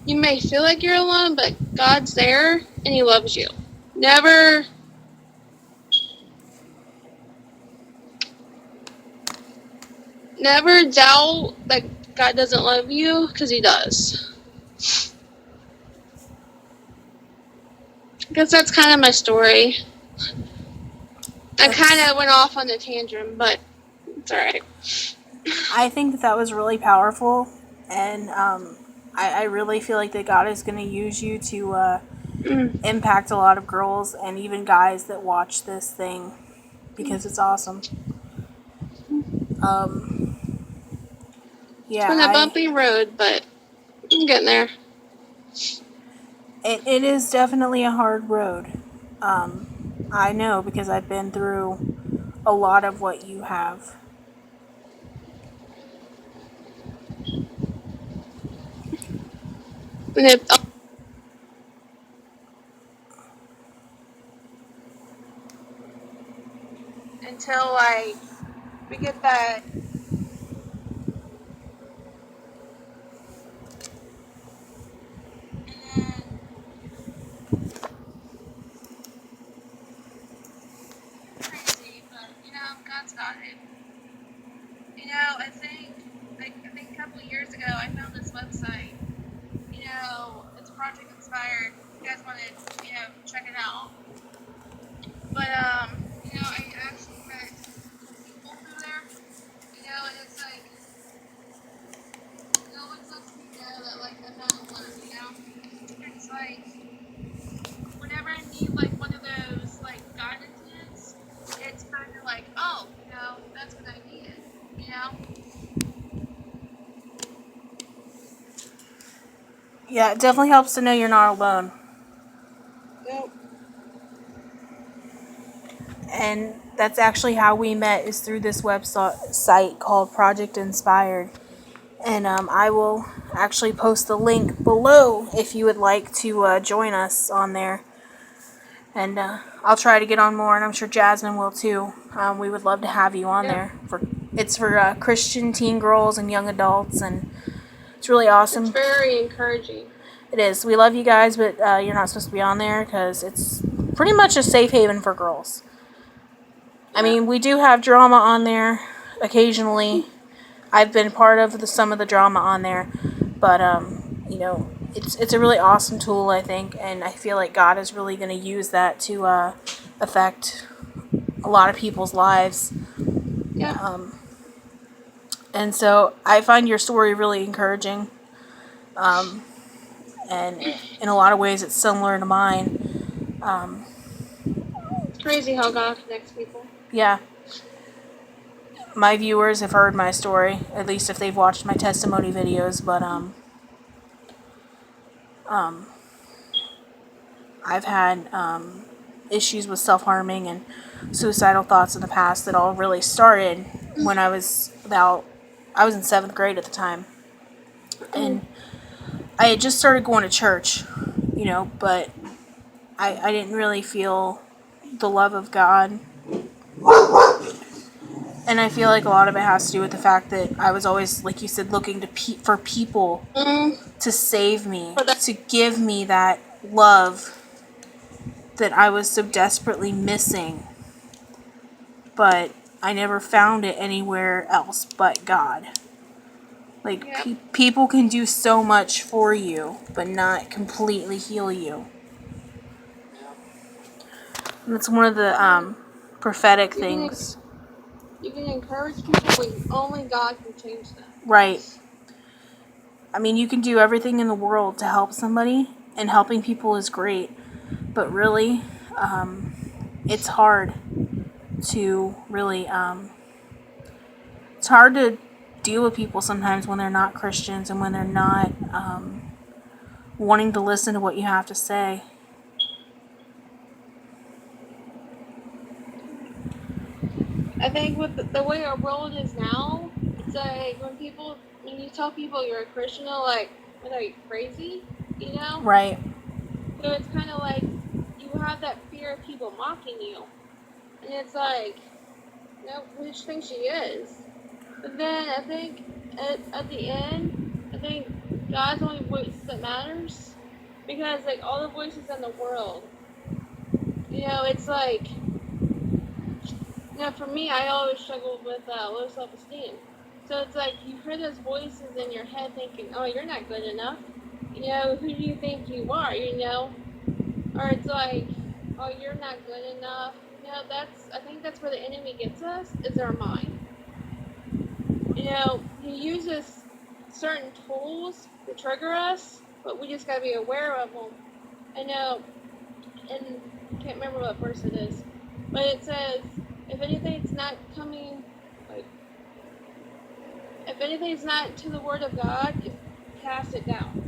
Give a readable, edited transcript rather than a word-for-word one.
You may feel like you're alone, but God's there and He loves you. Never doubt that God doesn't love you, because He does. I guess that's kind of my story. I kind of went off on a tangent, but it's alright. I think that was really powerful, and I really feel like that God is going to use you to impact a lot of girls and even guys that watch this thing, because it's awesome. It's been a bumpy road, but I'm getting there. It is definitely a hard road. I know, because I've been through a lot of what you have. Until we get that. Crazy, but God's got it. I think a couple of years ago I found this website. It's Project Inspired. If you guys want to, check it out. But I actually met people through there. And it's like it always lets me know that I'm not alone. It's like whenever I need one of those guidance hints, it's kind of like, oh, that's what I needed. Yeah, it definitely helps to know you're not alone. Yep. And that's actually how we met, is through this website called Project Inspired. And I will actually post the link below if you would like to join us on there. And I'll try to get on more, and I'm sure Jasmine will too. We would love to have you on there. It's for Christian teen girls and young adults, and it's really awesome. It's very encouraging. It is. We love you guys, but you're not supposed to be on there because it's pretty much a safe haven for girls. I mean, we do have drama on there occasionally. I've been part of some of the drama on there, but it's a really awesome tool, I think, and I feel like God is really going to use that to affect a lot of people's lives. Yeah. And so I find your story really encouraging, and in a lot of ways it's similar to mine. It's crazy how God connects people. Yeah. My viewers have heard my story, at least if they've watched my testimony videos, but I've had issues with self-harming and suicidal thoughts in the past that all really started when I was in 7th grade at the time. And I had just started going to church, but I didn't really feel the love of God. And I feel like a lot of it has to do with the fact that I was always, like you said, looking for people to save me, to give me that love that I was so desperately missing. But I never found it anywhere else but God. People can do so much for you, but not completely heal you. And that's one of the prophetic things. You can encourage people, but only God can change them. Right. I mean, you can do everything in the world to help somebody, and helping people is great. But really, it's hard to really, it's hard to deal with people sometimes when they're not Christians and when they're not wanting to listen to what you have to say. I think with the way our world is now, it's like when you tell people you're a Christian, they're like, are you crazy? Right. So it's kind of like you have that fear of people mocking you. And it's like, which think she is. But then I think at the end, I think God's the only voice that matters. Because like all the voices in the world, it's like, for me, I always struggled with low self-esteem. So it's like you hear those voices in your head thinking, "Oh, you're not good enough." Who do you think you are? Or it's like, "Oh, you're not good enough." I think that's where the enemy gets us, is our mind. He uses certain tools to trigger us, but we just gotta be aware of them. I know, and I can't remember what verse it is, but it says, if anything's not coming, like, if anything's not to the word of God, cast it down.